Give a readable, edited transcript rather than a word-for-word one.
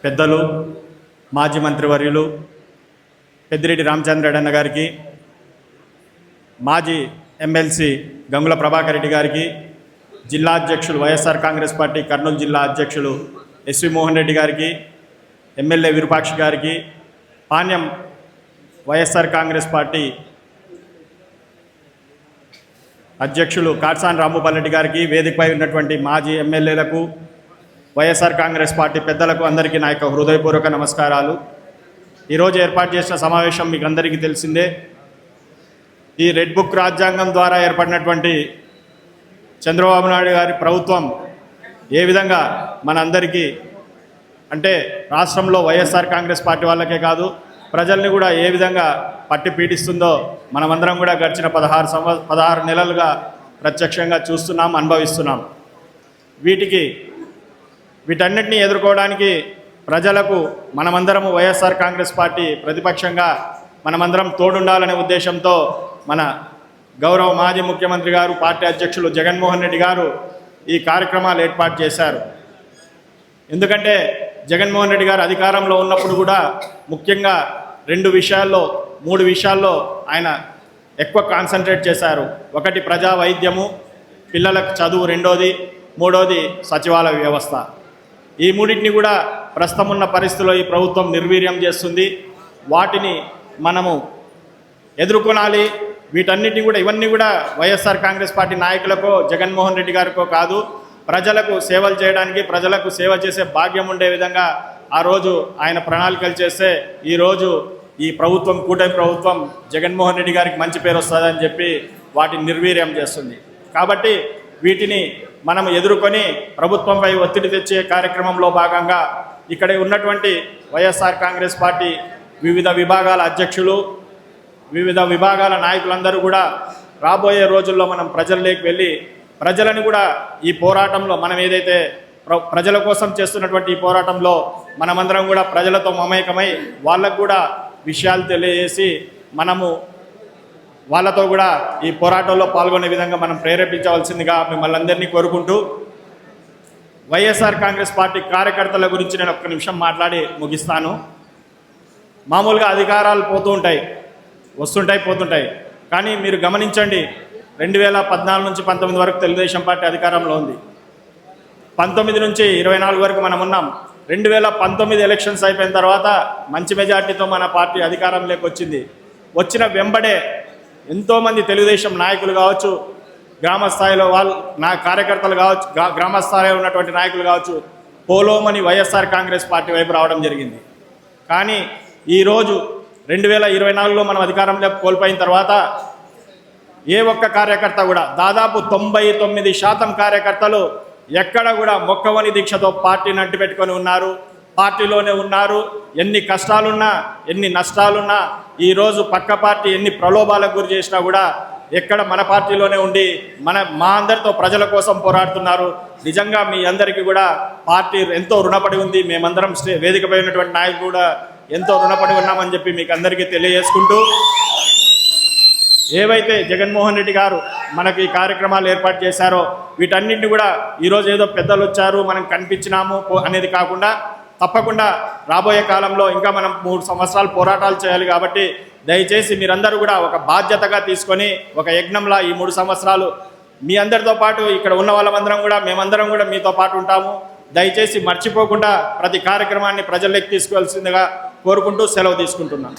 పెద్దలు మాజీ మంత్రివర్యులు పెద్దిరెడ్డి రామచంద్రరెడ్డి అన్న గారికి, మాజీ ఎమ్మెల్సీ గంగుల ప్రభాకర్ రెడ్డి గారికి, జిల్లా అధ్యక్షులు వైఎస్ఆర్ కాంగ్రెస్ పార్టీ కర్నూలు జిల్లా అధ్యక్షులు ఎస్వి మోహన్ రెడ్డి గారికి, ఎమ్మెల్యే విరూపాక్ష గారికి, పాణ్యం వైఎస్ఆర్ కాంగ్రెస్ పార్టీ అధ్యక్షులు కాట్సాని రాంభూపాల్ రెడ్డి గారికి, వేదికపై ఉన్నటువంటి మాజీ ఎమ్మెల్యేలకు, వైఎస్ఆర్ కాంగ్రెస్ పార్టీ పెద్దలకు అందరికీ నా యొక్క హృదయపూర్వక నమస్కారాలు. ఈరోజు ఏర్పాటు చేసిన సమావేశం మీకు అందరికీ తెలిసిందే. ఈ రెడ్ బుక్ రాజ్యాంగం ద్వారా ఏర్పడినటువంటి చంద్రబాబు నాయుడు గారి ప్రభుత్వం ఏ విధంగా మనందరికీ అంటే రాష్ట్రంలో వైఎస్ఆర్ కాంగ్రెస్ పార్టీ వాళ్ళకే కాదు ప్రజల్ని కూడా ఏ విధంగా పట్టి పీడిస్తుందో మనమందరం కూడా గడిచిన 16 నెలలుగా ప్రత్యక్షంగా చూస్తున్నాం, అనుభవిస్తున్నాం. వీటన్నిటిని ఎదుర్కోవడానికి ప్రజలకు మనమందరము వైఎస్ఆర్ కాంగ్రెస్ పార్టీ ప్రతిపక్షంగా మనమందరం తోడుండాలనే ఉద్దేశంతో మన గౌరవ మాజీ ముఖ్యమంత్రి గారు, పార్టీ అధ్యక్షులు జగన్మోహన్ రెడ్డి గారు ఈ కార్యక్రమాలు ఏర్పాటు చేశారు. ఎందుకంటే జగన్మోహన్ రెడ్డి గారు అధికారంలో ఉన్నప్పుడు కూడా ముఖ్యంగా 3 విషయాల్లో ఆయన ఎక్కువ కాన్సన్ట్రేట్ చేశారు. ఒకటి ప్రజా వైద్యము, పిల్లలకు చదువు రెండోది, మూడోది సచివాలయ వ్యవస్థ. ఈ మూడింటిని కూడా ప్రస్తుతం ఉన్న పరిస్థితుల్లో ఈ ప్రభుత్వం నిర్వీర్యం చేస్తుంది. వాటిని మనము ఎదుర్కొనాలి. వీటన్నిటిని కూడా ఇవన్నీ కూడా వైఎస్ఆర్ కాంగ్రెస్ పార్టీ నాయకులకో జగన్మోహన్ రెడ్డి గారికో కాదు, ప్రజలకు సేవలు చేయడానికి, ప్రజలకు సేవ చేసే భాగ్యం ఉండే విధంగా ఆ రోజు ఆయన ప్రణాళికలు చేస్తే ఈరోజు ఈ ప్రభుత్వం, కూటమి ప్రభుత్వం జగన్మోహన్ రెడ్డి గారికి మంచి పేరు వస్తుందని చెప్పి వాటిని నిర్వీర్యం చేస్తుంది. కాబట్టి వీటిని మనం ఎదుర్కొని ప్రభుత్వంపై ఒత్తిడి తెచ్చే కార్యక్రమంలో భాగంగా ఇక్కడ ఉన్నటువంటి వైఎస్ఆర్ కాంగ్రెస్ పార్టీ వివిధ విభాగాల అధ్యక్షులు, వివిధ విభాగాల నాయకులందరూ కూడా రాబోయే రోజుల్లో మనం ప్రజల్లోకి వెళ్ళి ప్రజలను కూడా ఈ పోరాటంలో మనం ఏదైతే ప్రజల కోసం చేస్తున్నటువంటి ఈ పోరాటంలో మనమందరం కూడా ప్రజలతో మమేకమై వాళ్ళకు కూడా విషయాలు తెలియజేసి మనము వాళ్ళతో కూడా ఈ పోరాటంలో పాల్గొనే విధంగా మనం ప్రేరేపించవలసిందిగా మిమ్మల్ని అందరినీ కోరుకుంటూ, వైఎస్ఆర్ కాంగ్రెస్ పార్టీ కార్యకర్తల గురించి నేను ఒక్క నిమిషం మాట్లాడి ముగిస్తాను. మామూలుగా అధికారాలు వస్తుంటాయి పోతుంటాయి. కానీ మీరు గమనించండి, 2014 నుంచి 19 వరకు తెలుగుదేశం పార్టీ అధికారంలో ఉంది. 19 నుంచి 24 వరకు మనం ఉన్నాం. 2019 ఎలక్షన్స్ అయిపోయిన తర్వాత మంచి మెజార్టీతో మన పార్టీ అధికారంలోకి వచ్చింది. వచ్చిన వెంబడే ఎంతోమంది తెలుగుదేశం నాయకులు కావచ్చు, గ్రామస్థాయిలో నా కార్యకర్తలు కావచ్చు, గ్రామస్థాయిలో ఉన్నటువంటి నాయకులు కావచ్చు, పోలోమని వైఎస్ఆర్ కాంగ్రెస్ పార్టీ వైపు రావడం జరిగింది. కానీ ఈరోజు 2024లో మనం అధికారంలో కోల్పోయిన తర్వాత ఏ ఒక్క కార్యకర్త కూడా, దాదాపు 99% కార్యకర్తలు ఎక్కడ కూడా మొక్కవని దీక్షతో పార్టీని అంటిపెట్టుకొని ఉన్నారు, పార్టీలోనే ఉన్నారు. ఎన్ని కష్టాలున్నా, ఎన్ని నష్టాలున్నా, ఈరోజు పక్క పార్టీ ఎన్ని ప్రలోభాలకు గురి చేసినా కూడా ఎక్కడ మన పార్టీలోనే ఉండి మా అందరితో ప్రజల కోసం పోరాడుతున్నారు. నిజంగా మీ అందరికీ కూడా పార్టీ ఎంతో రుణపడి ఉంది. మేమందరం వేదికపై ఉన్నటువంటి నాయకులు కూడా ఎంతో రుణపడి ఉన్నామని చెప్పి మీకు అందరికీ తెలియజేసుకుంటూ, ఏవైతే జగన్మోహన్ రెడ్డి గారు మనకి ఈ కార్యక్రమాలు ఏర్పాటు చేశారో వీటన్నింటినీ కూడా ఈరోజు ఏదో పెద్దలు వచ్చారు మనం కనిపించినాము అనేది కాకుండా తప్పకుండా రాబోయే కాలంలో ఇంకా మనం 3 సంవత్సరాలు పోరాటాలు చేయాలి. కాబట్టి దయచేసి మీరందరూ కూడా ఒక బాధ్యతగా తీసుకొని ఒక యజ్ఞంలా ఈ 3 సంవత్సరాలు మీ అందరితో పాటు ఇక్కడ ఉన్న వాళ్ళమందరం కూడా మేమందరం కూడా మీతో పాటు ఉంటాము. దయచేసి మర్చిపోకుండా ప్రతి కార్యక్రమాన్ని ప్రజల్లోకి తీసుకువెళ్సిందిగా కోరుకుంటూ సెలవు తీసుకుంటున్నాను.